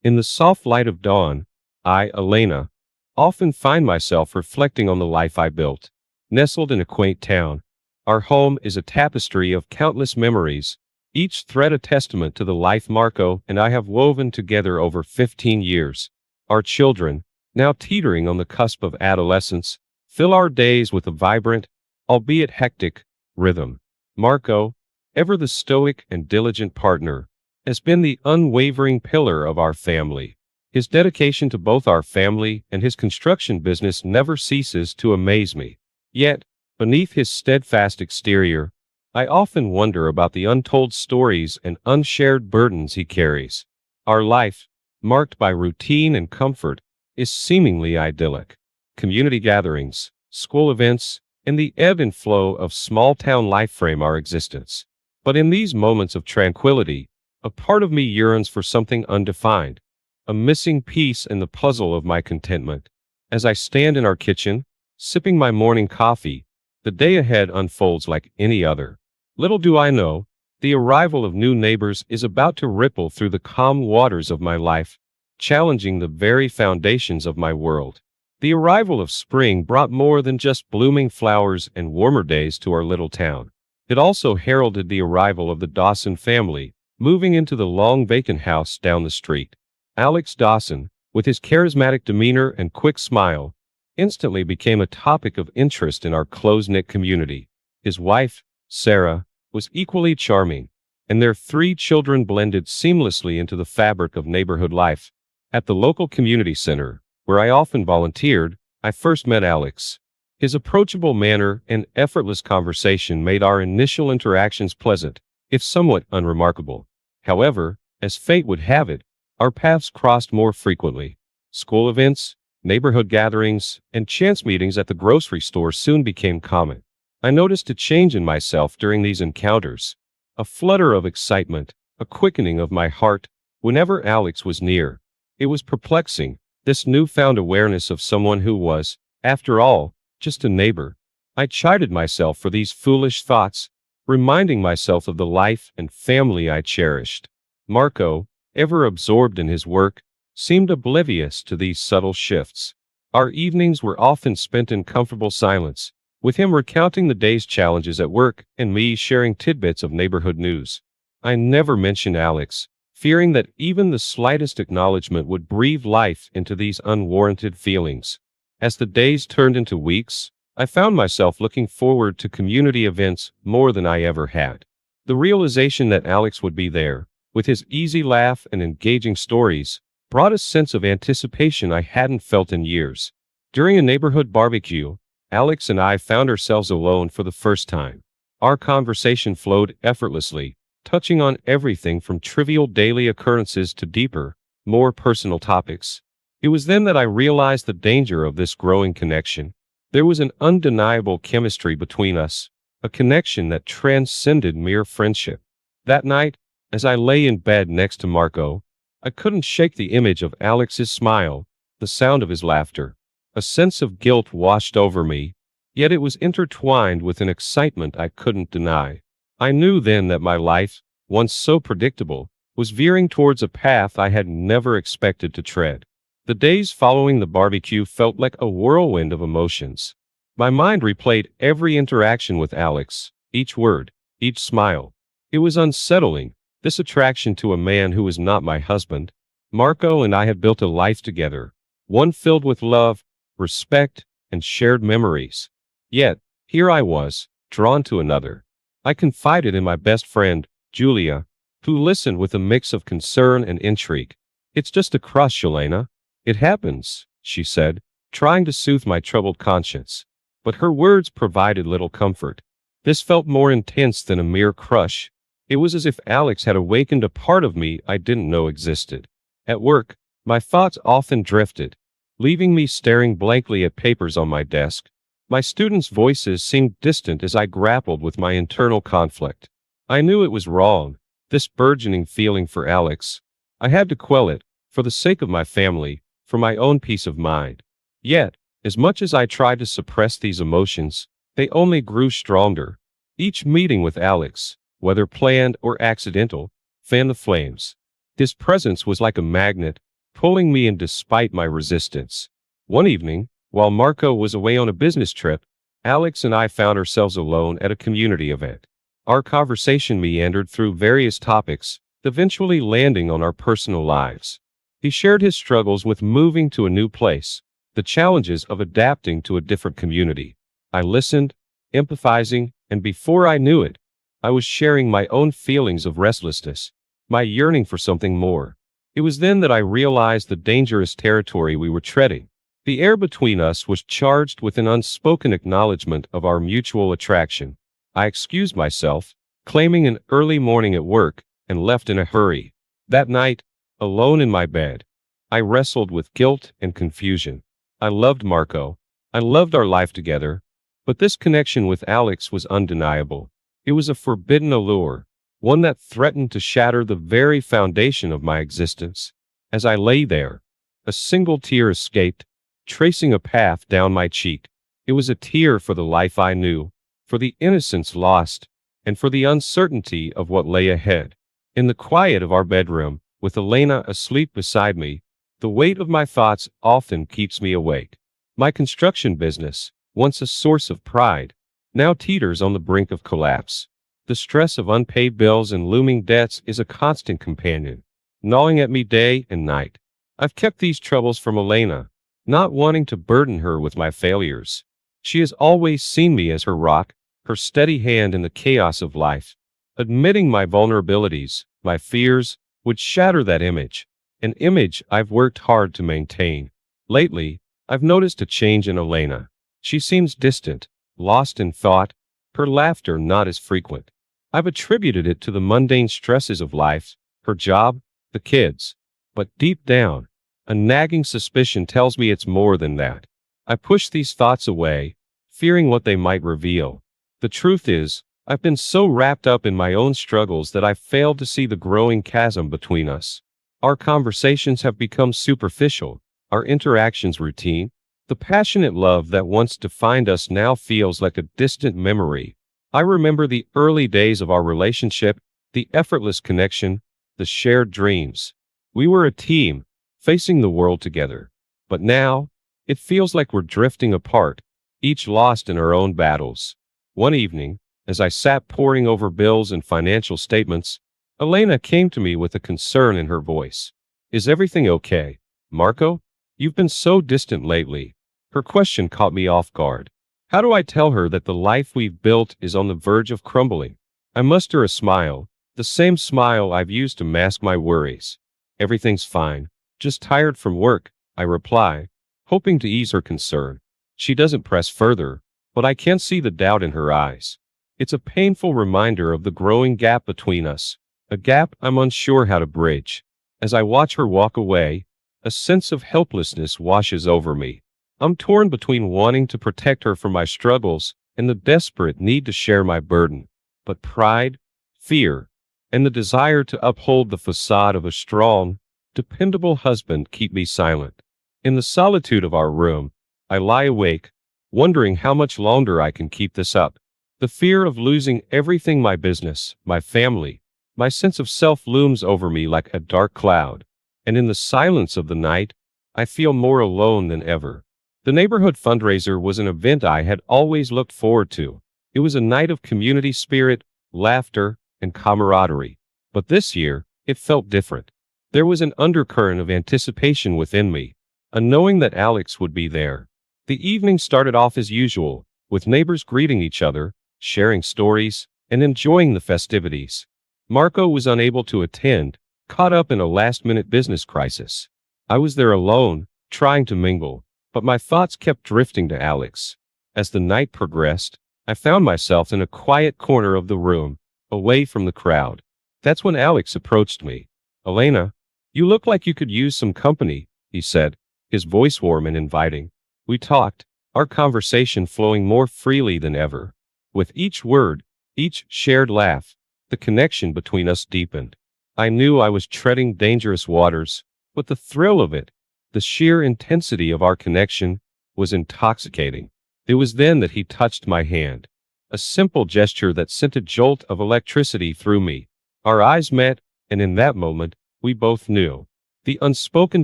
In the soft light of dawn, I, Elena, often find myself reflecting on the life I built. Nestled in a quaint town, our home is a tapestry of countless memories, each thread a testament to the life Marco and I have woven together over 15 years. Our children, now teetering on the cusp of adolescence, fill our days with a vibrant, albeit hectic, rhythm. Marco, ever the stoic and diligent partner, has been the unwavering pillar of our family. His dedication to both our family and his construction business never ceases to amaze me. Yet, beneath his steadfast exterior, I often wonder about the untold stories and unshared burdens he carries. Our life, marked by routine and comfort, is seemingly idyllic. Community gatherings, school events, and the ebb and flow of small-town life frame our existence. But in these moments of tranquility, a part of me yearns for something undefined, a missing piece in the puzzle of my contentment. As I stand in our kitchen, sipping my morning coffee, the day ahead unfolds like any other. Little do I know, the arrival of new neighbors is about to ripple through the calm waters of my life, challenging the very foundations of my world. The arrival of spring brought more than just blooming flowers and warmer days to our little town. It also heralded the arrival of the Dawson family, moving into the long vacant house down the street. Alex Dawson, with his charismatic demeanor and quick smile, instantly became a topic of interest in our close-knit community. His wife, Sarah, was equally charming, and their 3 children blended seamlessly into the fabric of neighborhood life. At the local community center, where I often volunteered, I first met Alex. His approachable manner and effortless conversation made our initial interactions pleasant, if somewhat unremarkable. However, as fate would have it, our paths crossed more frequently. School events, neighborhood gatherings, and chance meetings at the grocery store soon became common. I noticed a change in myself during these encounters, a flutter of excitement, a quickening of my heart, whenever Alex was near. It was perplexing, this newfound awareness of someone who was, after all, just a neighbor. I chided myself for these foolish thoughts, reminding myself of the life and family I cherished. Marco, ever absorbed in his work, seemed oblivious to these subtle shifts. Our evenings were often spent in comfortable silence, with him recounting the day's challenges at work and me sharing tidbits of neighborhood news. I never mentioned Alex, fearing that even the slightest acknowledgement would breathe life into these unwarranted feelings. As the days turned into weeks, I found myself looking forward to community events more than I ever had. The realization that Alex would be there, with his easy laugh and engaging stories, brought a sense of anticipation I hadn't felt in years. During a neighborhood barbecue, Alex and I found ourselves alone for the first time. Our conversation flowed effortlessly, touching on everything from trivial daily occurrences to deeper, more personal topics. It was then that I realized the danger of this growing connection. There was an undeniable chemistry between us, a connection that transcended mere friendship. That night, as I lay in bed next to Marco, I couldn't shake the image of Alex's smile, the sound of his laughter. A sense of guilt washed over me, yet it was intertwined with an excitement I couldn't deny. I knew then that my life, once so predictable, was veering towards a path I had never expected to tread. The days following the barbecue felt like a whirlwind of emotions. My mind replayed every interaction with Alex, each word, each smile. It was unsettling, this attraction to a man who was not my husband. Marco and I had built a life together, one filled with love, respect, and shared memories. Yet, here I was, drawn to another. I confided in my best friend, Julia, who listened with a mix of concern and intrigue. "It's just a crush, Elena. It happens," she said, trying to soothe my troubled conscience. But her words provided little comfort. This felt more intense than a mere crush. It was as if Alex had awakened a part of me I didn't know existed. At work, my thoughts often drifted, leaving me staring blankly at papers on my desk. My students' voices seemed distant as I grappled with my internal conflict. I knew it was wrong, this burgeoning feeling for Alex. I had to quell it, for the sake of my family, for my own peace of mind. Yet, as much as I tried to suppress these emotions, they only grew stronger. Each meeting with Alex, whether planned or accidental, fanned the flames. His presence was like a magnet, pulling me in despite my resistance. One evening, while Marco was away on a business trip, Alex and I found ourselves alone at a community event. Our conversation meandered through various topics, eventually landing on our personal lives. He shared his struggles with moving to a new place, the challenges of adapting to a different community. I listened, empathizing, and before I knew it, I was sharing my own feelings of restlessness, my yearning for something more. It was then that I realized the dangerous territory we were treading. The air between us was charged with an unspoken acknowledgement of our mutual attraction. I excused myself, claiming an early morning at work, and left in a hurry. That night, alone in my bed, I wrestled with guilt and confusion. I loved Marco. I loved our life together. But this connection with Alex was undeniable. It was a forbidden allure, one that threatened to shatter the very foundation of my existence. As I lay there, a single tear escaped, tracing a path down my cheek. It was a tear for the life I knew, for the innocence lost, and for the uncertainty of what lay ahead. In the quiet of our bedroom, with Elena asleep beside me, the weight of my thoughts often keeps me awake. My construction business, once a source of pride, now teeters on the brink of collapse. The stress of unpaid bills and looming debts is a constant companion, gnawing at me day and night. I've kept these troubles from Elena, not wanting to burden her with my failures. She has always seen me as her rock, her steady hand in the chaos of life. Admitting my vulnerabilities, my fears, would shatter that image, an image I've worked hard to maintain. Lately, I've noticed a change in Elena. She seems distant, lost in thought, her laughter not as frequent. I've attributed it to the mundane stresses of life, her job, the kids. But deep down, a nagging suspicion tells me it's more than that. I push these thoughts away, fearing what they might reveal. The truth is, I've been so wrapped up in my own struggles that I've failed to see the growing chasm between us. Our conversations have become superficial, our interactions routine. The passionate love that once defined us now feels like a distant memory. I remember the early days of our relationship, the effortless connection, the shared dreams. We were a team, facing the world together. But now, it feels like we're drifting apart, each lost in our own battles. One evening, as I sat poring over bills and financial statements, Elena came to me with a concern in her voice. "Is everything okay, Marco? You've been so distant lately." Her question caught me off guard. How do I tell her that the life we've built is on the verge of crumbling? I muster a smile, the same smile I've used to mask my worries. "Everything's fine. Just tired from work," I reply, hoping to ease her concern. She doesn't press further, but I can see the doubt in her eyes. It's a painful reminder of the growing gap between us, a gap I'm unsure how to bridge. As I watch her walk away, a sense of helplessness washes over me. I'm torn between wanting to protect her from my struggles and the desperate need to share my burden. But pride, fear, and the desire to uphold the facade of a strong, dependable husband keep me silent. In the solitude of our room, I lie awake, wondering how much longer I can keep this up. The fear of losing everything, my business, my family, my sense of self looms over me like a dark cloud. And in the silence of the night, I feel more alone than ever. The neighborhood fundraiser was an event I had always looked forward to. It was a night of community spirit, laughter, and camaraderie. But this year, it felt different. There was an undercurrent of anticipation within me, a knowing that Alex would be there. The evening started off as usual, with neighbors greeting each other, sharing stories, and enjoying the festivities. Marco was unable to attend, caught up in a last-minute business crisis. I was there alone, trying to mingle, but my thoughts kept drifting to Alex. As the night progressed, I found myself in a quiet corner of the room, away from the crowd. That's when Alex approached me. "Elena, you look like you could use some company," he said, his voice warm and inviting. We talked, our conversation flowing more freely than ever. With each word, each shared laugh, the connection between us deepened. I knew I was treading dangerous waters, but the thrill of it, the sheer intensity of our connection, was intoxicating. It was then that he touched my hand, a simple gesture that sent a jolt of electricity through me. Our eyes met, and in that moment, we both knew. The unspoken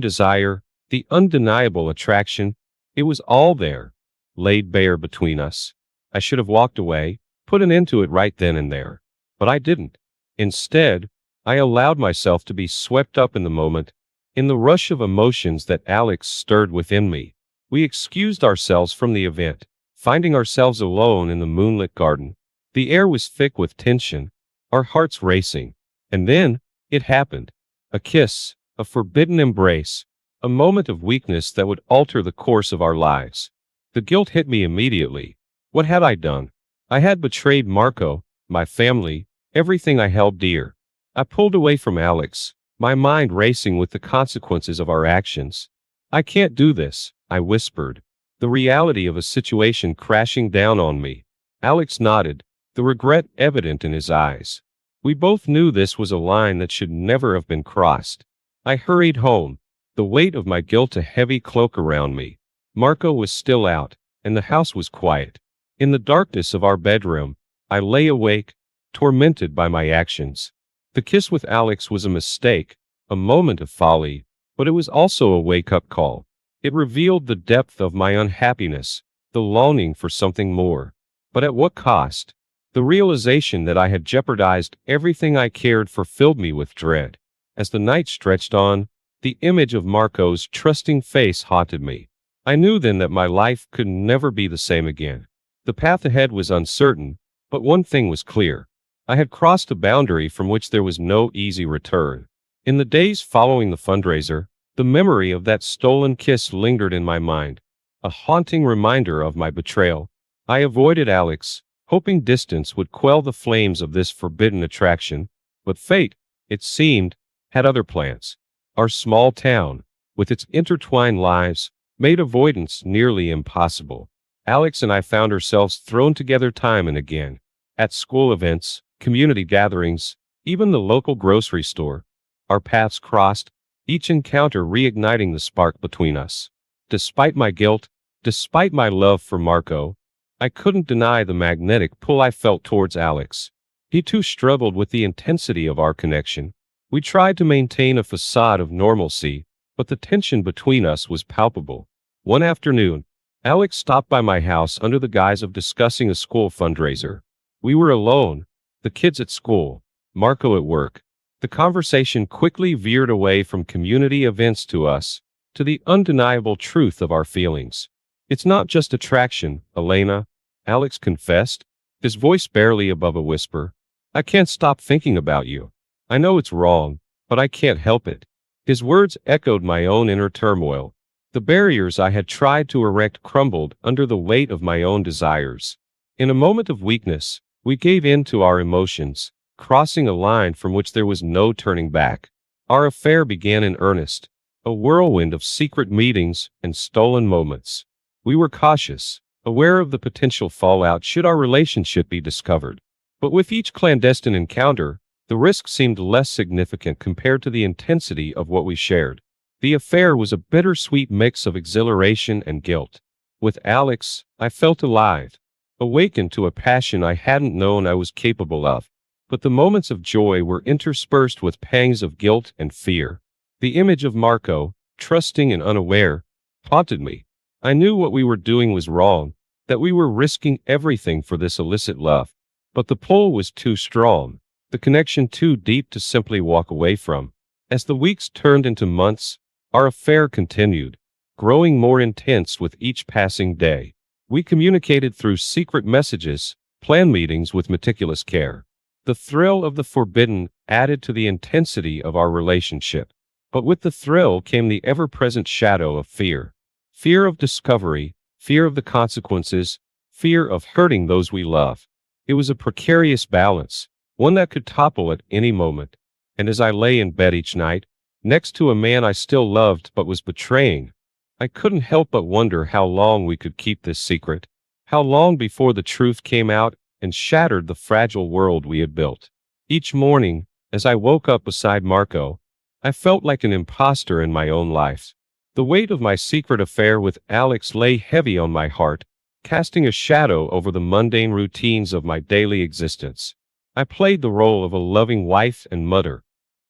desire, the undeniable attraction, it was all there, laid bare between us. I should have walked away, put an end to it right then and there. But I didn't. Instead, I allowed myself to be swept up in the moment, in the rush of emotions that Alex stirred within me. We excused ourselves from the event, finding ourselves alone in the moonlit garden. The air was thick with tension, our hearts racing. And then, it happened. A kiss, a forbidden embrace, a moment of weakness that would alter the course of our lives. The guilt hit me immediately. What had I done? I had betrayed Marco, my family, everything I held dear. I pulled away from Alex, my mind racing with the consequences of our actions. I can't do this, I whispered, the reality of a situation crashing down on me. Alex nodded, the regret evident in his eyes. We both knew this was a line that should never have been crossed. I hurried home, the weight of my guilt a heavy cloak around me. Marco was still out, and the house was quiet. In the darkness of our bedroom, I lay awake, tormented by my actions. The kiss with Alex was a mistake, a moment of folly, but it was also a wake-up call. It revealed the depth of my unhappiness, the longing for something more. But at what cost? The realization that I had jeopardized everything I cared for filled me with dread. As the night stretched on, the image of Marco's trusting face haunted me. I knew then that my life could never be the same again. The path ahead was uncertain, but one thing was clear. I had crossed a boundary from which there was no easy return. In the days following the fundraiser, the memory of that stolen kiss lingered in my mind, a haunting reminder of my betrayal. I avoided Alex, hoping distance would quell the flames of this forbidden attraction, but fate, it seemed, had other plans. Our small town, with its intertwined lives, made avoidance nearly impossible. Alex and I found ourselves thrown together time and again, at school events, community gatherings, even the local grocery store. Our paths crossed, each encounter reigniting the spark between us. Despite my guilt, despite my love for Marco, I couldn't deny the magnetic pull I felt towards Alex. He too struggled with the intensity of our connection. We tried to maintain a facade of normalcy, but the tension between us was palpable. One afternoon, Alex stopped by my house under the guise of discussing a school fundraiser. We were alone, the kids at school, Marco at work. The conversation quickly veered away from community events to us, to the undeniable truth of our feelings. It's not just attraction, Elena, Alex confessed, his voice barely above a whisper. I can't stop thinking about you. I know it's wrong, but I can't help it. His words echoed my own inner turmoil. The barriers I had tried to erect crumbled under the weight of my own desires. In a moment of weakness, we gave in to our emotions, crossing a line from which there was no turning back. Our affair began in earnest, a whirlwind of secret meetings and stolen moments. We were cautious, aware of the potential fallout should our relationship be discovered. But with each clandestine encounter, the risk seemed less significant compared to the intensity of what we shared. The affair was a bittersweet mix of exhilaration and guilt. With Alex, I felt alive, awakened to a passion I hadn't known I was capable of. But the moments of joy were interspersed with pangs of guilt and fear. The image of Marco, trusting and unaware, haunted me. I knew what we were doing was wrong, that we were risking everything for this illicit love. But the pull was too strong, the connection too deep to simply walk away from. As the weeks turned into months, our affair continued, growing more intense with each passing day. We communicated through secret messages, planned meetings with meticulous care. The thrill of the forbidden added to the intensity of our relationship. But with the thrill came the ever-present shadow of fear. Fear of discovery, fear of the consequences, fear of hurting those we love. It was a precarious balance, one that could topple at any moment. And as I lay in bed each night, next to a man I still loved but was betraying, I couldn't help but wonder how long we could keep this secret, how long before the truth came out and shattered the fragile world we had built. Each morning, as I woke up beside Marco, I felt like an imposter in my own life. The weight of my secret affair with Alex lay heavy on my heart, casting a shadow over the mundane routines of my daily existence. I played the role of a loving wife and mother,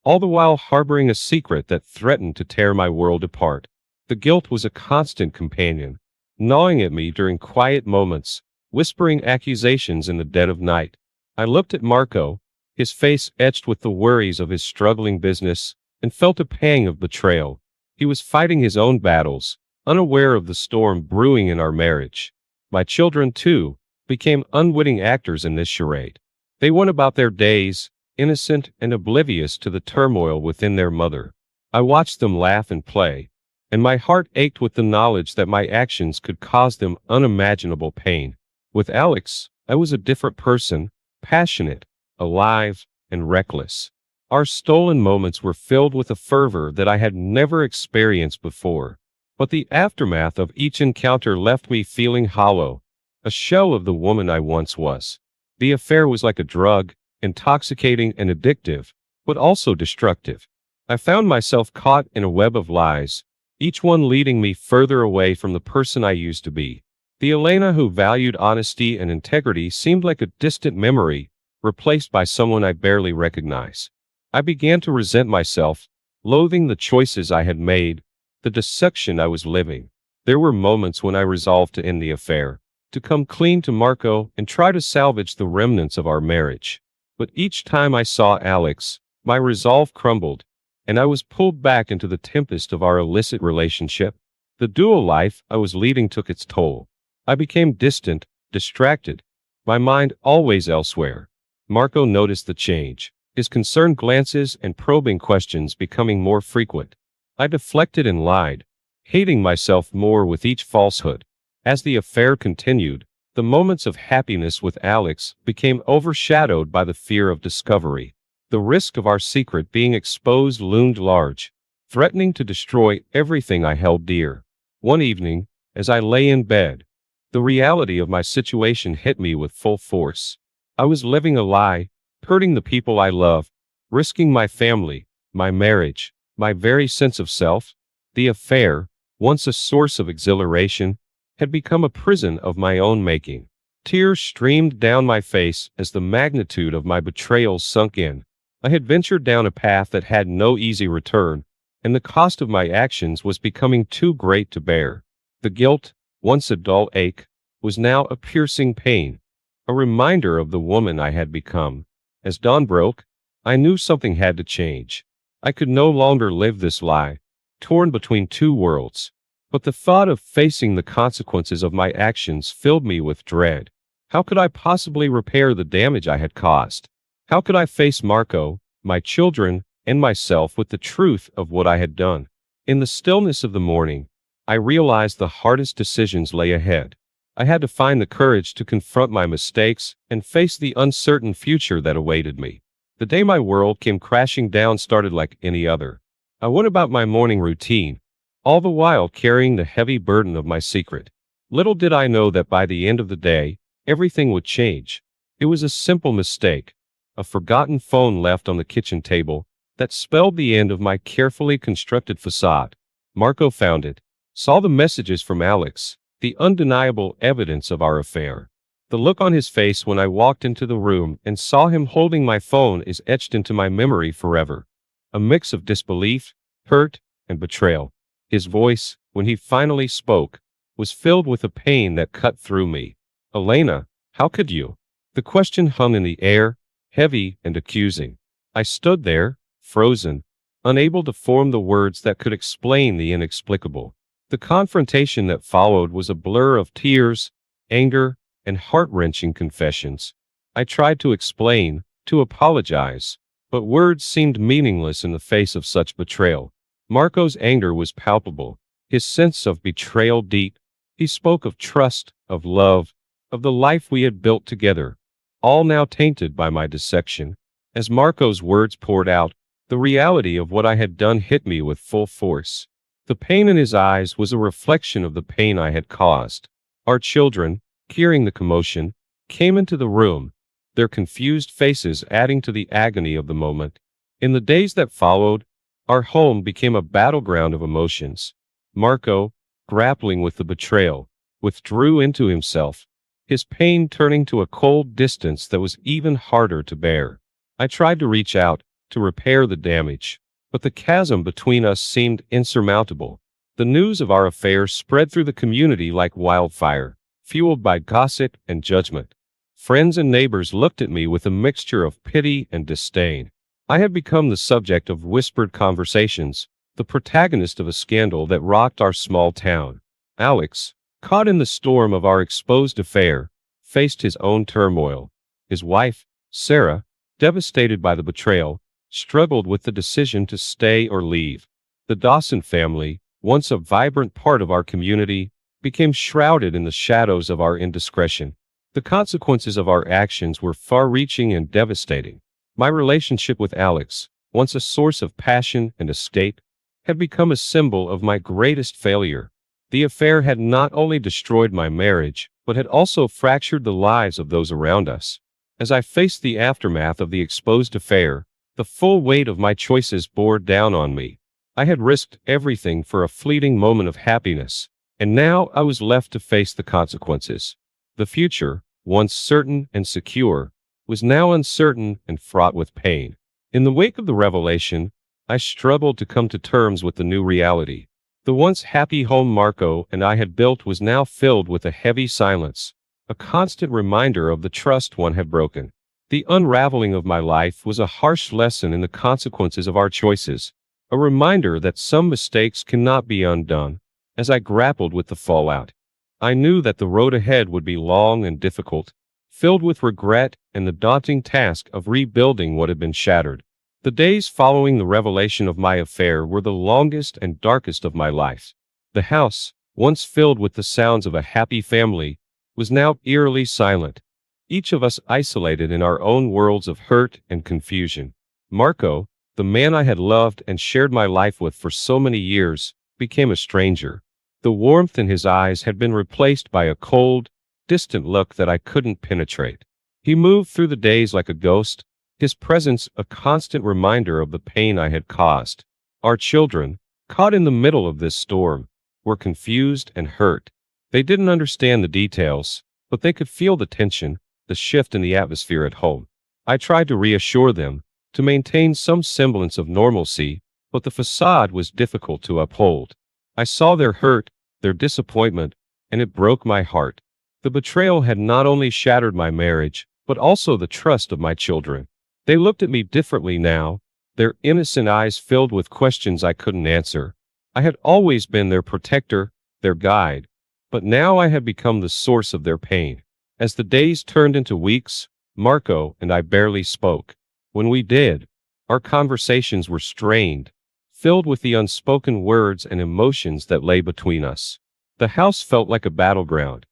all the while harboring a secret that threatened to tear my world apart. The guilt was a constant companion, gnawing at me during quiet moments, whispering accusations in the dead of night. I looked at Marco, his face etched with the worries of his struggling business, and felt a pang of betrayal. He was fighting his own battles, unaware of the storm brewing in our marriage. My children, too, became unwitting actors in this charade. They went about their days, innocent and oblivious to the turmoil within their mother. I watched them laugh and play, and my heart ached with the knowledge that my actions could cause them unimaginable pain. With Alex, I was a different person, passionate, alive, and reckless. Our stolen moments were filled with a fervor that I had never experienced before. But the aftermath of each encounter left me feeling hollow, a shell of the woman I once was. The affair was like a drug, intoxicating and addictive, but also destructive. I found myself caught in a web of lies, each one leading me further away from the person I used to be. The Elena who valued honesty and integrity seemed like a distant memory, replaced by someone I barely recognize. I began to resent myself, loathing the choices I had made, the deception I was living. There were moments when I resolved to end the affair, to come clean to Marco and try to salvage the remnants of our marriage. But each time I saw Alex, my resolve crumbled, and I was pulled back into the tempest of our illicit relationship. The dual life I was leading took its toll. I became distant, distracted, my mind always elsewhere. Marco noticed the change, his concerned glances and probing questions becoming more frequent. I deflected and lied, hating myself more with each falsehood. As the affair continued, the moments of happiness with Alex became overshadowed by the fear of discovery. The risk of our secret being exposed loomed large, threatening to destroy everything I held dear. One evening, as I lay in bed, the reality of my situation hit me with full force. I was living a lie, hurting the people I love, risking my family, my marriage, my very sense of self. The affair, once a source of exhilaration, had become a prison of my own making. Tears streamed down my face as the magnitude of my betrayal sunk in. I had ventured down a path that had no easy return, and the cost of my actions was becoming too great to bear. The guilt, once a dull ache, was now a piercing pain, a reminder of the woman I had become. As dawn broke, I knew something had to change. I could no longer live this lie, torn between two worlds. But the thought of facing the consequences of my actions filled me with dread. How could I possibly repair the damage I had caused? How could I face Marco, my children, and myself with the truth of what I had done? In the stillness of the morning, I realized the hardest decisions lay ahead. I had to find the courage to confront my mistakes and face the uncertain future that awaited me. The day my world came crashing down started like any other. I went about my morning routine, all the while carrying the heavy burden of my secret. Little did I know that by the end of the day, everything would change. It was a simple mistake, a forgotten phone left on the kitchen table, that spelled the end of my carefully constructed facade. Marco found it, saw the messages from Alex, the undeniable evidence of our affair. The look on his face when I walked into the room and saw him holding my phone is etched into my memory forever. A mix of disbelief, hurt, and betrayal. His voice, when he finally spoke, was filled with a pain that cut through me. "Elena, how could you?" The question hung in the air, heavy and accusing. I stood there, frozen, unable to form the words that could explain the inexplicable. The confrontation that followed was a blur of tears, anger, and heart-wrenching confessions. I tried to explain, to apologize, but words seemed meaningless in the face of such betrayal. Marco's anger was palpable, his sense of betrayal deep. He spoke of trust, of love, of the life we had built together, all now tainted by my deception. As Marco's words poured out, the reality of what I had done hit me with full force. The pain in his eyes was a reflection of the pain I had caused. Our children, hearing the commotion, came into the room, their confused faces adding to the agony of the moment. In the days that followed, our home became a battleground of emotions. Marco, grappling with the betrayal, withdrew into himself, his pain turning to a cold distance that was even harder to bear. I tried to reach out, to repair the damage, but the chasm between us seemed insurmountable. The news of our affair spread through the community like wildfire, fueled by gossip and judgment. Friends and neighbors looked at me with a mixture of pity and disdain. I had become the subject of whispered conversations, the protagonist of a scandal that rocked our small town. Alex, caught in the storm of our exposed affair, faced his own turmoil. His wife, Sarah, devastated by the betrayal, struggled with the decision to stay or leave. The Dawson family, once a vibrant part of our community, became shrouded in the shadows of our indiscretion. The consequences of our actions were far-reaching and devastating. My relationship with Alex, once a source of passion and escape, had become a symbol of my greatest failure. The affair had not only destroyed my marriage, but had also fractured the lives of those around us. As I faced the aftermath of the exposed affair, the full weight of my choices bore down on me. I had risked everything for a fleeting moment of happiness, and now I was left to face the consequences. The future, once certain and secure, was now uncertain and fraught with pain. In the wake of the revelation, I struggled to come to terms with the new reality. The once happy home Marco and I had built was now filled with a heavy silence, a constant reminder of the trust one had broken. The unraveling of my life was a harsh lesson in the consequences of our choices, a reminder that some mistakes cannot be undone. As I grappled with the fallout, I knew that the road ahead would be long and difficult, filled with regret and the daunting task of rebuilding what had been shattered. The days following the revelation of my affair were the longest and darkest of my life. The house, once filled with the sounds of a happy family, was now eerily silent, each of us isolated in our own worlds of hurt and confusion. Marco, the man I had loved and shared my life with for so many years, became a stranger. The warmth in his eyes had been replaced by a cold, distant look that I couldn't penetrate. He moved through the days like a ghost, his presence a constant reminder of the pain I had caused. Our children, caught in the middle of this storm, were confused and hurt. They didn't understand the details, but they could feel the tension, the shift in the atmosphere at home. I tried to reassure them, to maintain some semblance of normalcy, but the facade was difficult to uphold. I saw their hurt, their disappointment, and it broke my heart. The betrayal had not only shattered my marriage, but also the trust of my children. They looked at me differently now, their innocent eyes filled with questions I couldn't answer. I had always been their protector, their guide, but now I had become the source of their pain. As the days turned into weeks, Marco and I barely spoke. When we did, our conversations were strained, filled with the unspoken words and emotions that lay between us. The house felt like a battleground,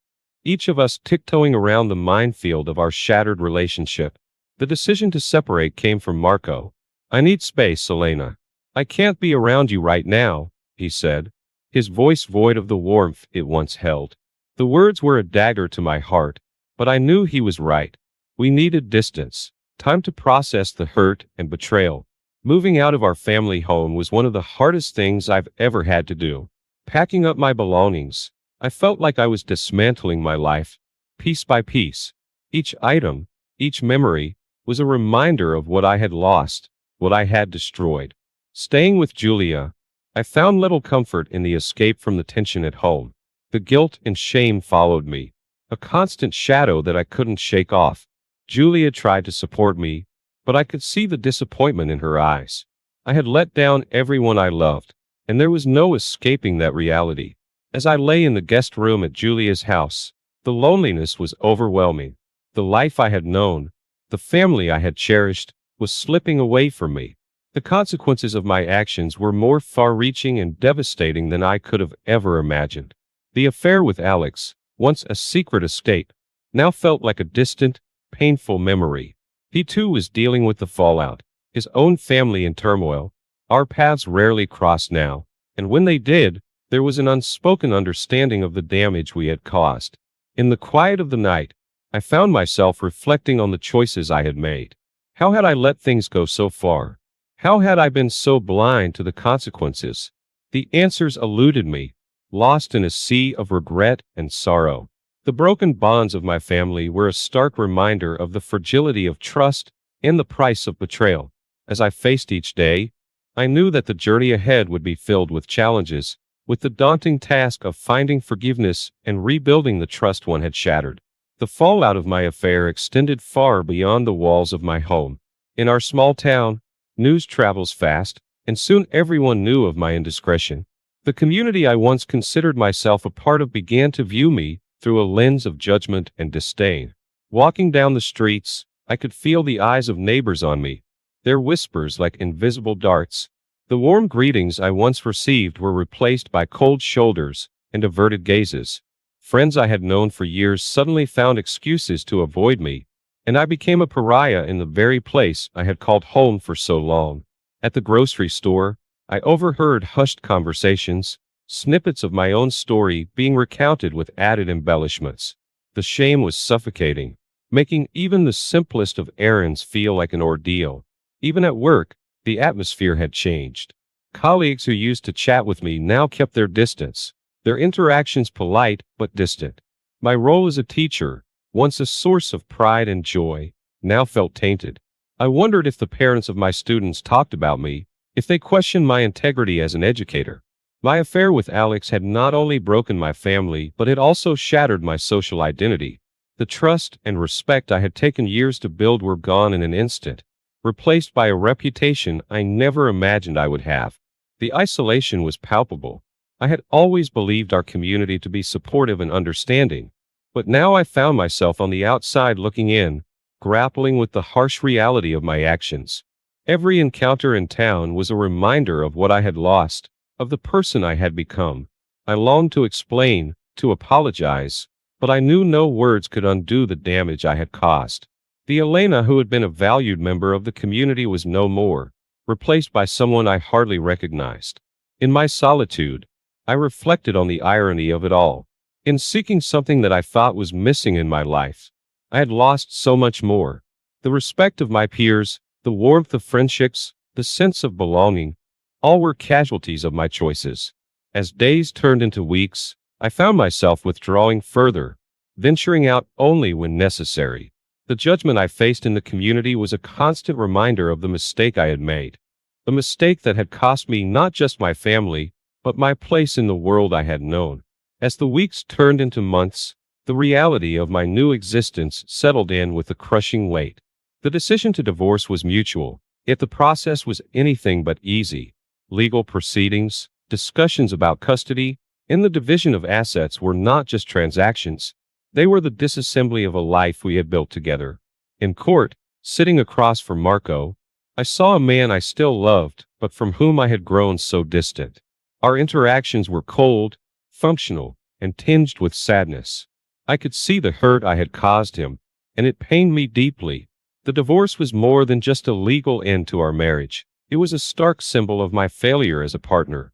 each of us tiptoeing around the minefield of our shattered relationship. The decision to separate came from Marco. "I need space, Elena. I can't be around you right now," he said, his voice void of the warmth it once held. The words were a dagger to my heart, but I knew he was right. We needed distance, time to process the hurt and betrayal. Moving out of our family home was one of the hardest things I've ever had to do. Packing up my belongings, I felt like I was dismantling my life, piece by piece. Each item, each memory, was a reminder of what I had lost, what I had destroyed. Staying with Julia, I found little comfort in the escape from the tension at home. The guilt and shame followed me, a constant shadow that I couldn't shake off. Julia tried to support me, but I could see the disappointment in her eyes. I had let down everyone I loved, and there was no escaping that reality. As I lay in the guest room at Julia's house, the loneliness was overwhelming. The life I had known, the family I had cherished, was slipping away from me. The consequences of my actions were more far-reaching and devastating than I could have ever imagined. The affair with Alex, once a secret escape, now felt like a distant, painful memory. He too was dealing with the fallout, his own family in turmoil. Our paths rarely crossed now, and when they did, there was an unspoken understanding of the damage we had caused. In the quiet of the night, I found myself reflecting on the choices I had made. How had I let things go so far? How had I been so blind to the consequences? The answers eluded me, lost in a sea of regret and sorrow. The broken bonds of my family were a stark reminder of the fragility of trust and the price of betrayal. As I faced each day, I knew that the journey ahead would be filled with challenges, with the daunting task of finding forgiveness and rebuilding the trust one had shattered. The fallout of my affair extended far beyond the walls of my home. In our small town, news travels fast, and soon everyone knew of my indiscretion. The community I once considered myself a part of began to view me through a lens of judgment and disdain. Walking down the streets, I could feel the eyes of neighbors on me, their whispers like invisible darts. The warm greetings I once received were replaced by cold shoulders and averted gazes. Friends I had known for years suddenly found excuses to avoid me, and I became a pariah in the very place I had called home for so long. At the grocery store, I overheard hushed conversations, snippets of my own story being recounted with added embellishments. The shame was suffocating, making even the simplest of errands feel like an ordeal. Even at work, the atmosphere had changed. Colleagues who used to chat with me now kept their distance, their interactions polite but distant. My role as a teacher, once a source of pride and joy, now felt tainted. I wondered if the parents of my students talked about me, if they questioned my integrity as an educator. My affair with Alex had not only broken my family, but it also shattered my social identity. The trust and respect I had taken years to build were gone in an instant, replaced by a reputation I never imagined I would have. The isolation was palpable. I had always believed our community to be supportive and understanding, but now I found myself on the outside looking in, grappling with the harsh reality of my actions. Every encounter in town was a reminder of what I had lost, of the person I had become. I longed to explain, to apologize, but I knew no words could undo the damage I had caused. The Elena who had been a valued member of the community was no more, replaced by someone I hardly recognized. In my solitude, I reflected on the irony of it all. In seeking something that I thought was missing in my life, I had lost so much more. The respect of my peers, the warmth of friendships, the sense of belonging, all were casualties of my choices. As days turned into weeks, I found myself withdrawing further, venturing out only when necessary. The judgment I faced in the community was a constant reminder of the mistake I had made. A mistake that had cost me not just my family, but my place in the world I had known. As the weeks turned into months, the reality of my new existence settled in with a crushing weight. The decision to divorce was mutual, yet the process was anything but easy. Legal proceedings, discussions about custody, and the division of assets were not just transactions. They were the disassembly of a life we had built together. In court, sitting across from Marco, I saw a man I still loved, but from whom I had grown so distant. Our interactions were cold, functional, and tinged with sadness. I could see the hurt I had caused him, and it pained me deeply. The divorce was more than just a legal end to our marriage. It was a stark symbol of my failure as a partner.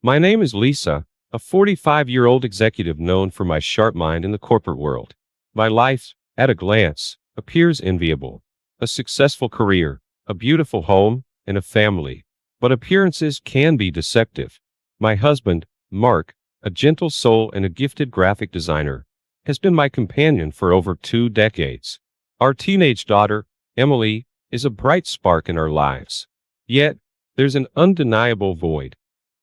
My name is Lisa, a 45-year-old executive known for my sharp mind in the corporate world. My life, at a glance, appears enviable. A successful career, a beautiful home, and a family. But appearances can be deceptive. My husband, Mark, a gentle soul and a gifted graphic designer, has been my companion for over 2 decades. Our teenage daughter, Emily, is a bright spark in our lives. Yet, there's an undeniable void.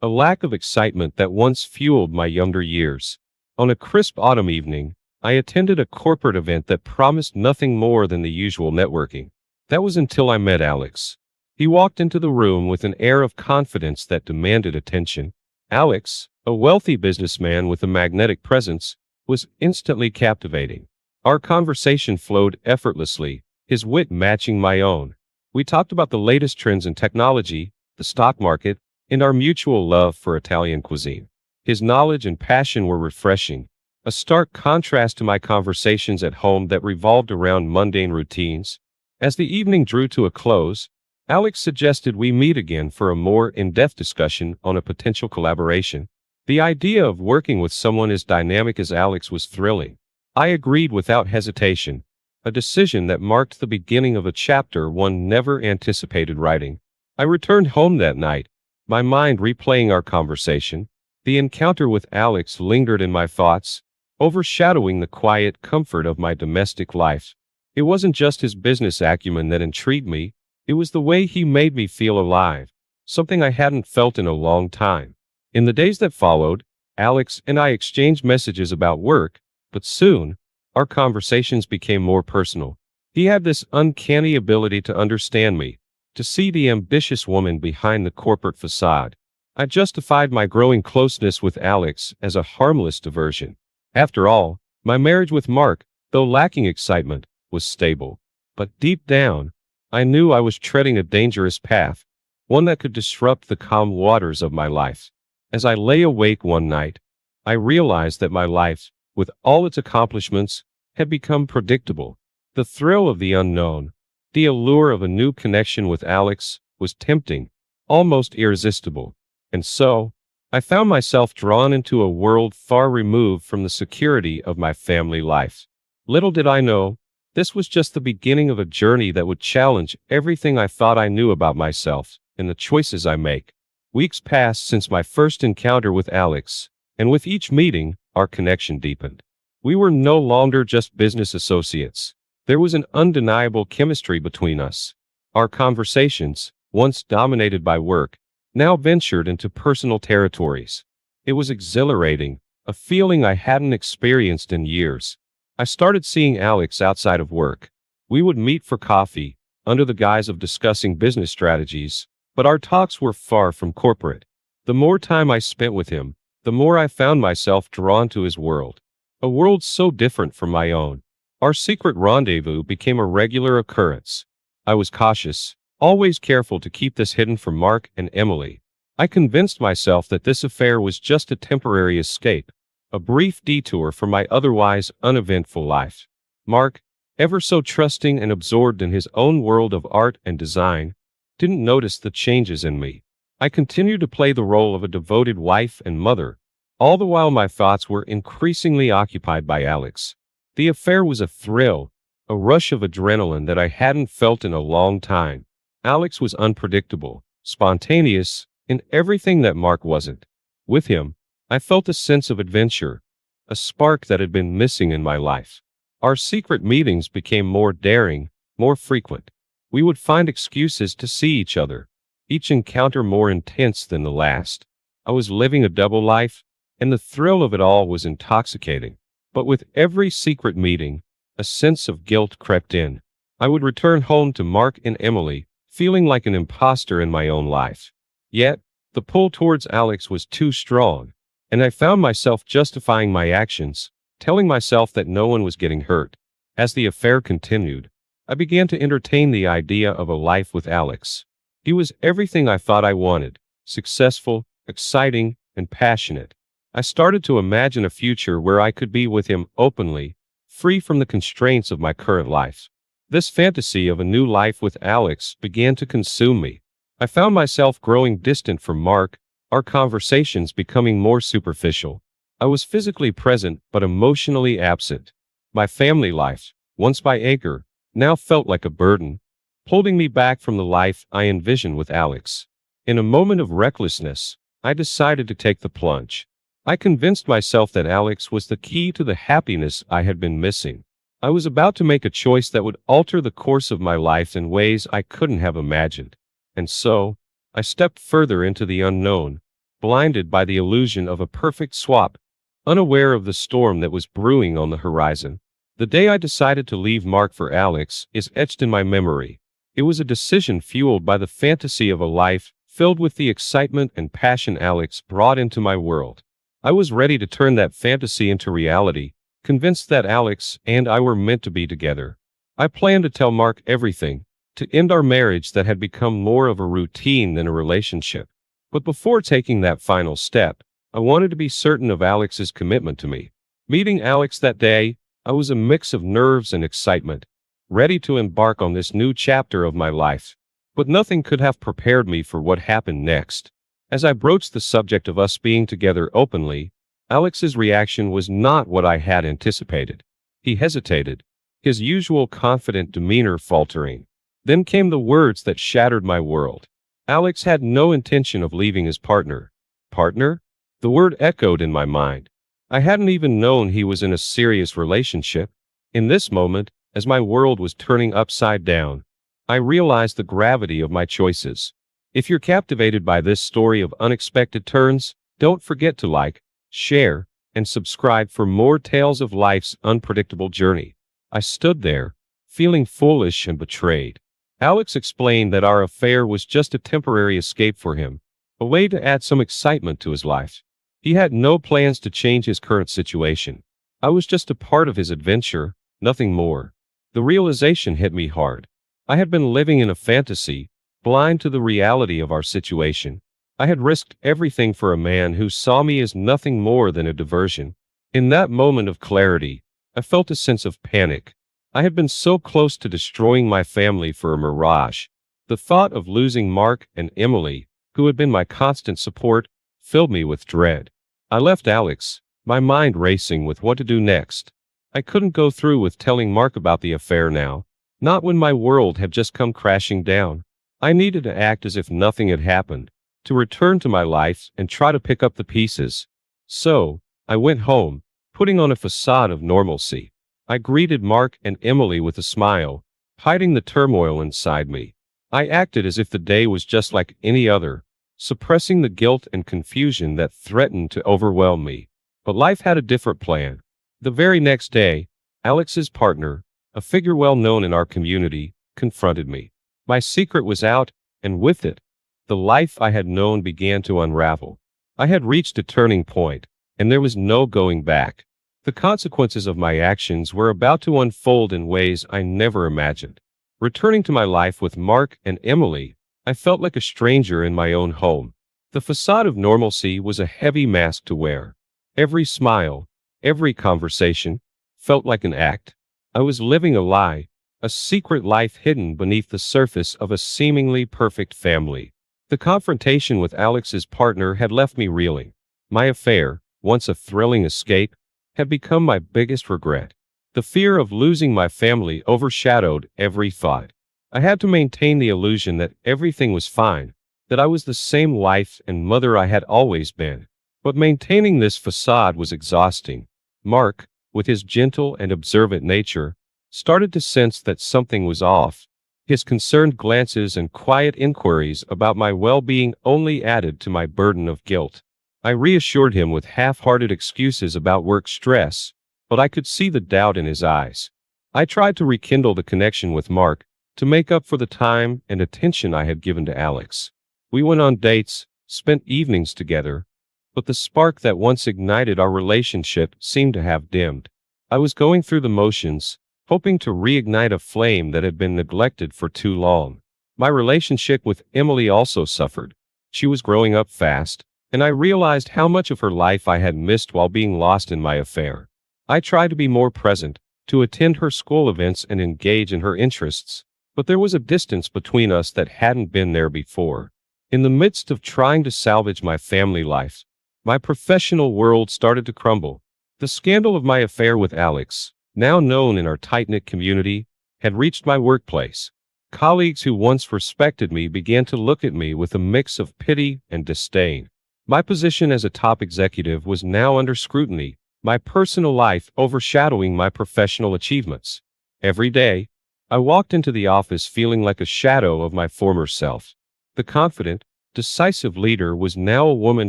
A lack of excitement that once fueled my younger years. On a crisp autumn evening, I attended a corporate event that promised nothing more than the usual networking. That was until I met Alex. He walked into the room with an air of confidence that demanded attention. Alex, a wealthy businessman with a magnetic presence, was instantly captivating. Our conversation flowed effortlessly, his wit matching my own. We talked about the latest trends in technology, the stock market, and our mutual love for Italian cuisine. His knowledge and passion were refreshing, a stark contrast to my conversations at home that revolved around mundane routines. As the evening drew to a close, Alex suggested we meet again for a more in-depth discussion on a potential collaboration. The idea of working with someone as dynamic as Alex was thrilling. I agreed without hesitation, a decision that marked the beginning of a chapter one never anticipated writing. I returned home that night, my mind replaying our conversation. The encounter with Alex lingered in my thoughts, overshadowing the quiet comfort of my domestic life. It wasn't just his business acumen that intrigued me, It was the way he made me feel alive, something I hadn't felt in a long time. In the days that followed, Alex and I exchanged messages about work, but soon, our conversations became more personal. He had this uncanny ability to understand me, to see the ambitious woman behind the corporate facade. I justified my growing closeness with Alex as a harmless diversion. After all, my marriage with Mark, though lacking excitement, was stable. But deep down, I knew I was treading a dangerous path, one that could disrupt the calm waters of my life. As I lay awake one night, I realized that my life, with all its accomplishments, had become predictable. The thrill of the unknown, the allure of a new connection with Alex, was tempting, almost irresistible. And so, I found myself drawn into a world far removed from the security of my family life. Little did I know, this was just the beginning of a journey that would challenge everything I thought I knew about myself and the choices I make. Weeks passed since my first encounter with Alex, and with each meeting, our connection deepened. We were no longer just business associates. There was an undeniable chemistry between us. Our conversations, once dominated by work, now ventured into personal territories. It was exhilarating, a feeling I hadn't experienced in years. I started seeing Alex outside of work. We would meet for coffee, under the guise of discussing business strategies, but our talks were far from corporate. The more time I spent with him, the more I found myself drawn to his world. A world so different from my own. Our secret rendezvous became a regular occurrence. I was cautious, always careful to keep this hidden from Mark and Emily. I convinced myself that this affair was just a temporary escape, a brief detour from my otherwise uneventful life. Mark, ever so trusting and absorbed in his own world of art and design, didn't notice the changes in me. I continued to play the role of a devoted wife and mother, all the while my thoughts were increasingly occupied by Alex. The affair was a thrill, a rush of adrenaline that I hadn't felt in a long time. Alex was unpredictable, spontaneous, in everything that Mark wasn't. With him, I felt a sense of adventure, a spark that had been missing in my life. Our secret meetings became more daring, more frequent. We would find excuses to see each other, each encounter more intense than the last. I was living a double life, and the thrill of it all was intoxicating. But with every secret meeting, a sense of guilt crept in. I would return home to Mark and Emily, feeling like an imposter in my own life. Yet, the pull towards Alex was too strong, and I found myself justifying my actions, telling myself that no one was getting hurt. As the affair continued, I began to entertain the idea of a life with Alex. He was everything I thought I wanted: successful, exciting, and passionate. I started to imagine a future where I could be with him openly, free from the constraints of my current life. This fantasy of a new life with Alex began to consume me. I found myself growing distant from Mark, our conversations becoming more superficial. I was physically present but emotionally absent. My family life, once my anchor, now felt like a burden, holding me back from the life I envisioned with Alex. In a moment of recklessness, I decided to take the plunge. I convinced myself that Alex was the key to the happiness I had been missing. I was about to make a choice that would alter the course of my life in ways I couldn't have imagined. And so, I stepped further into the unknown, blinded by the illusion of a perfect swap, unaware of the storm that was brewing on the horizon. The day I decided to leave Mark for Alex is etched in my memory. It was a decision fueled by the fantasy of a life filled with the excitement and passion Alex brought into my world. I was ready to turn that fantasy into reality, convinced that Alex and I were meant to be together. I planned to tell Mark everything, to end our marriage that had become more of a routine than a relationship. But before taking that final step, I wanted to be certain of Alex's commitment to me. Meeting Alex that day, I was a mix of nerves and excitement, ready to embark on this new chapter of my life. But nothing could have prepared me for what happened next. As I broached the subject of us being together openly, Alex's reaction was not what I had anticipated. He hesitated, his usual confident demeanor faltering. Then came the words that shattered my world. Alex had no intention of leaving his partner. Partner? The word echoed in my mind. I hadn't even known he was in a serious relationship. In this moment, as my world was turning upside down, I realized the gravity of my choices. If you're captivated by this story of unexpected turns, don't forget to like, share, and subscribe for more tales of life's unpredictable journey. I stood there, feeling foolish and betrayed. Alex explained that our affair was just a temporary escape for him, a way to add some excitement to his life. He had no plans to change his current situation. I was just a part of his adventure, nothing more. The realization hit me hard. I had been living in a fantasy, blind to the reality of our situation. I had risked everything for a man who saw me as nothing more than a diversion. In that moment of clarity, I felt a sense of panic. I had been so close to destroying my family for a mirage. The thought of losing Mark and Emily, who had been my constant support, filled me with dread. I left Alex, my mind racing with what to do next. I couldn't go through with telling Mark about the affair now. Not when my world had just come crashing down. I needed to act as if nothing had happened, to return to my life and try to pick up the pieces. So, I went home, putting on a facade of normalcy. I greeted Mark and Emily with a smile, hiding the turmoil inside me. I acted as if the day was just like any other, suppressing the guilt and confusion that threatened to overwhelm me. But life had a different plan. The very next day, Alex's partner, a figure well known in our community, confronted me. My secret was out, and with it, the life I had known began to unravel. I had reached a turning point, and there was no going back. The consequences of my actions were about to unfold in ways I never imagined. Returning to my life with Mark and Emily, I felt like a stranger in my own home. The facade of normalcy was a heavy mask to wear. Every smile, every conversation, felt like an act. I was living a lie, a secret life hidden beneath the surface of a seemingly perfect family. The confrontation with Alex's partner had left me reeling. My affair, once a thrilling escape, had become my biggest regret. The fear of losing my family overshadowed every thought. I had to maintain the illusion that everything was fine, that I was the same wife and mother I had always been. But maintaining this facade was exhausting. Mark, with his gentle and observant nature, started to sense that something was off. His concerned glances and quiet inquiries about my well-being only added to my burden of guilt. I reassured him with half-hearted excuses about work stress, but I could see the doubt in his eyes. I tried to rekindle the connection with Mark, to make up for the time and attention I had given to Alex. We went on dates, spent evenings together, but the spark that once ignited our relationship seemed to have dimmed. I was going through the motions, hoping to reignite a flame that had been neglected for too long. My relationship with Emily also suffered. She was growing up fast, and I realized how much of her life I had missed while being lost in my affair. I tried to be more present, to attend her school events and engage in her interests, but there was a distance between us that hadn't been there before. In the midst of trying to salvage my family life, my professional world started to crumble. The scandal of my affair with Alex, now known in our tight-knit community, had reached my workplace. Colleagues who once respected me began to look at me with a mix of pity and disdain. My position as a top executive was now under scrutiny, my personal life overshadowing my professional achievements. Every day, I walked into the office feeling like a shadow of my former self. The confident, decisive leader was now a woman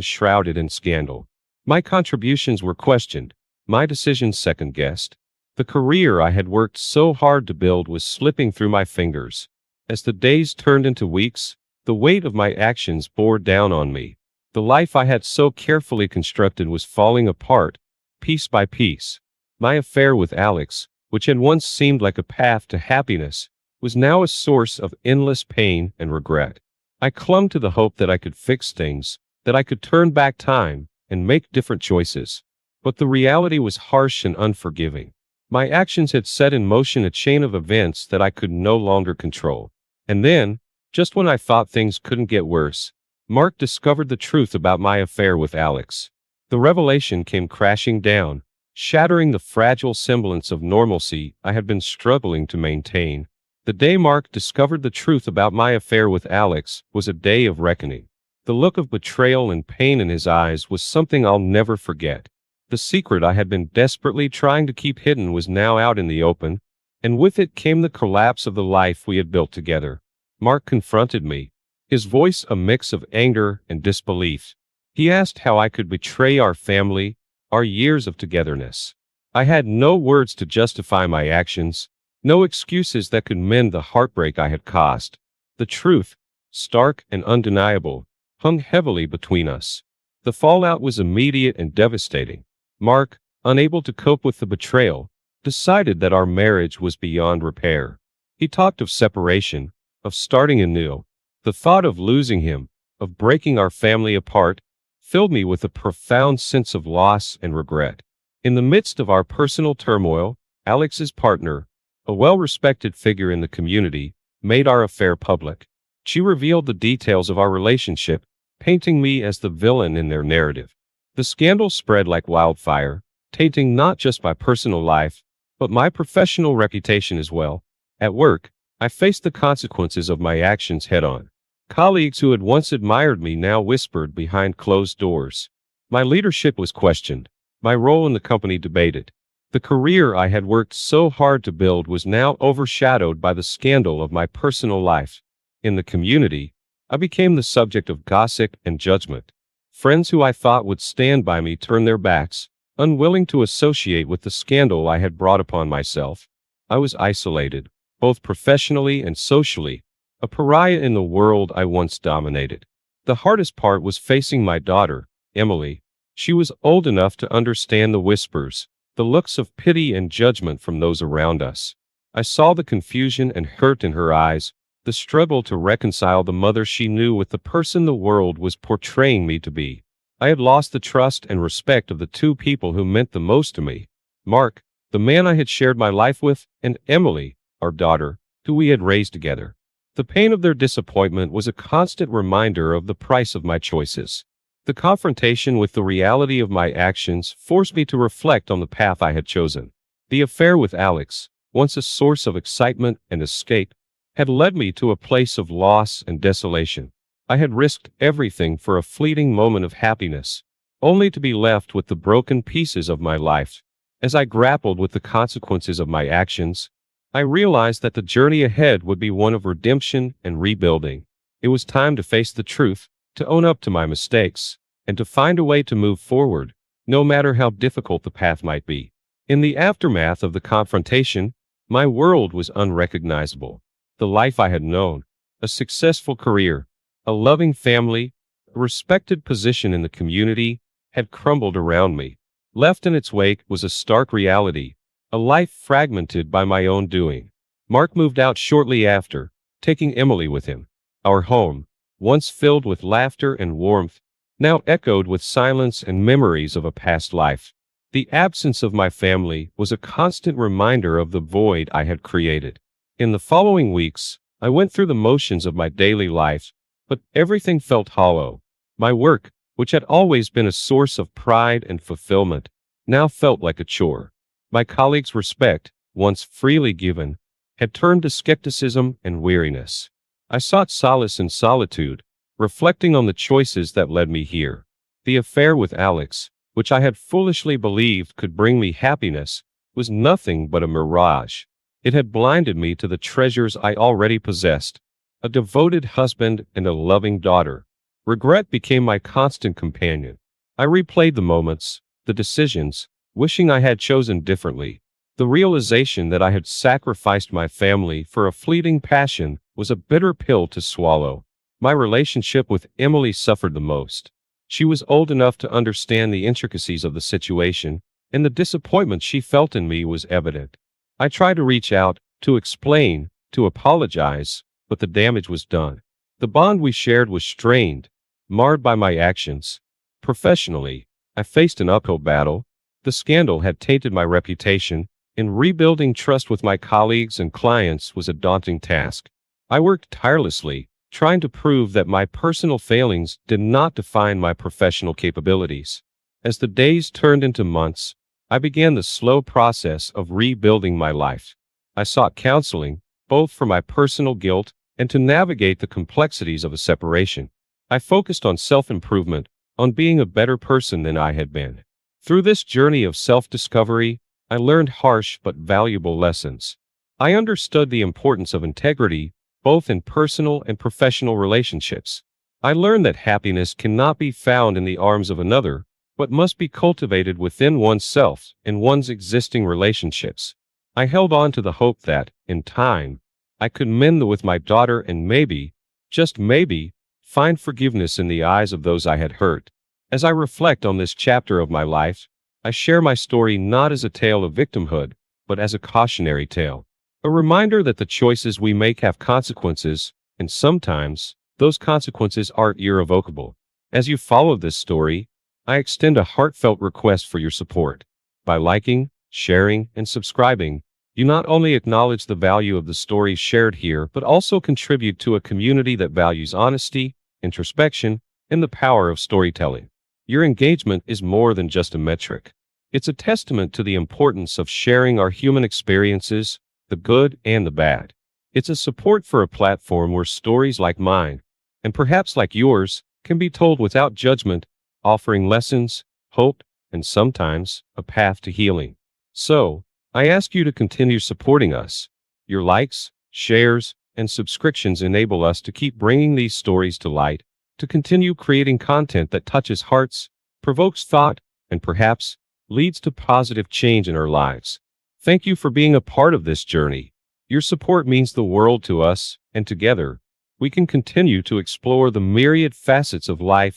shrouded in scandal. My contributions were questioned, my decisions second-guessed. The career I had worked so hard to build was slipping through my fingers. As the days turned into weeks, the weight of my actions bore down on me. The life I had so carefully constructed was falling apart, piece by piece. My affair with Alex, which had once seemed like a path to happiness, was now a source of endless pain and regret. I clung to the hope that I could fix things, that I could turn back time and make different choices. But the reality was harsh and unforgiving. My actions had set in motion a chain of events that I could no longer control. And then, just when I thought things couldn't get worse, Mark discovered the truth about my affair with Alex. The revelation came crashing down, shattering the fragile semblance of normalcy I had been struggling to maintain. The day Mark discovered the truth about my affair with Alex was a day of reckoning. The look of betrayal and pain in his eyes was something I'll never forget. The secret I had been desperately trying to keep hidden was now out in the open, and with it came the collapse of the life we had built together. Mark confronted me, his voice a mix of anger and disbelief. He asked how I could betray our family, our years of togetherness. I had no words to justify my actions, no excuses that could mend the heartbreak I had caused. The truth, stark and undeniable, hung heavily between us. The fallout was immediate and devastating. Mark, unable to cope with the betrayal, decided that our marriage was beyond repair. He talked of separation, of starting anew. The thought of losing him, of breaking our family apart, filled me with a profound sense of loss and regret. In the midst of our personal turmoil, Alex's partner, a well-respected figure in the community, made our affair public. She revealed the details of our relationship, painting me as the villain in their narrative. The scandal spread like wildfire, tainting not just my personal life, but my professional reputation as well. At work, I faced the consequences of my actions head-on. Colleagues who had once admired me now whispered behind closed doors. My leadership was questioned, my role in the company debated. The career I had worked so hard to build was now overshadowed by the scandal of my personal life. In the community, I became the subject of gossip and judgment. Friends who I thought would stand by me turned their backs, unwilling to associate with the scandal I had brought upon myself. I was isolated, both professionally and socially, a pariah in the world I once dominated. The hardest part was facing my daughter, Emily. She was old enough to understand the whispers, the looks of pity and judgment from those around us. I saw the confusion and hurt in her eyes, the struggle to reconcile the mother she knew with the person the world was portraying me to be. I had lost the trust and respect of the two people who meant the most to me. Mark, the man I had shared my life with, and Emily, our daughter, who we had raised together. The pain of their disappointment was a constant reminder of the price of my choices. The confrontation with the reality of my actions forced me to reflect on the path I had chosen. The affair with Alex, once a source of excitement and escape, had led me to a place of loss and desolation. I had risked everything for a fleeting moment of happiness, only to be left with the broken pieces of my life. As I grappled with the consequences of my actions, I realized that the journey ahead would be one of redemption and rebuilding. It was time to face the truth, to own up to my mistakes, and to find a way to move forward, no matter how difficult the path might be. In the aftermath of the confrontation, my world was unrecognizable. The life I had known, a successful career, a loving family, a respected position in the community, had crumbled around me. Left in its wake was a stark reality, a life fragmented by my own doing. Mark moved out shortly after, taking Emily with him. Our home, once filled with laughter and warmth, now echoed with silence and memories of a past life. The absence of my family was a constant reminder of the void I had created. In the following weeks, I went through the motions of my daily life, but everything felt hollow. My work, which had always been a source of pride and fulfillment, now felt like a chore. My colleagues' respect, once freely given, had turned to skepticism and weariness. I sought solace in solitude, reflecting on the choices that led me here. The affair with Alex, which I had foolishly believed could bring me happiness, was nothing but a mirage. It had blinded me to the treasures I already possessed, a devoted husband and a loving daughter. Regret became my constant companion. I replayed the moments, the decisions, wishing I had chosen differently. The realization that I had sacrificed my family for a fleeting passion was a bitter pill to swallow. My relationship with Emily suffered the most. She was old enough to understand the intricacies of the situation, and the disappointment she felt in me was evident. I tried to reach out, to explain, to apologize, but the damage was done. The bond we shared was strained, marred by my actions. Professionally, I faced an uphill battle. The scandal had tainted my reputation, and rebuilding trust with my colleagues and clients was a daunting task. I worked tirelessly, trying to prove that my personal failings did not define my professional capabilities. As the days turned into months, I began the slow process of rebuilding my life. I sought counseling, both for my personal guilt and to navigate the complexities of a separation. I focused on self-improvement, on being a better person than I had been. Through this journey of self-discovery, I learned harsh but valuable lessons. I understood the importance of integrity, both in personal and professional relationships. I learned that happiness cannot be found in the arms of another, but must be cultivated within oneself and one's existing relationships. I held on to the hope that, in time, I could mend with my daughter and maybe, just maybe, find forgiveness in the eyes of those I had hurt. As I reflect on this chapter of my life, I share my story not as a tale of victimhood, but as a cautionary tale. A reminder that the choices we make have consequences, and sometimes, those consequences are irrevocable. As you follow this story, I extend a heartfelt request for your support. By liking, sharing, and subscribing, you not only acknowledge the value of the stories shared here, but also contribute to a community that values honesty, introspection, and the power of storytelling. Your engagement is more than just a metric. It's a testament to the importance of sharing our human experiences, the good and the bad. It's a support for a platform where stories like mine, and perhaps like yours, can be told without judgment, offering lessons, hope, and sometimes, a path to healing. So, I ask you to continue supporting us. Your likes, shares, and subscriptions enable us to keep bringing these stories to light, to continue creating content that touches hearts, provokes thought, and perhaps, leads to positive change in our lives. Thank you for being a part of this journey. Your support means the world to us, and together, we can continue to explore the myriad facets of life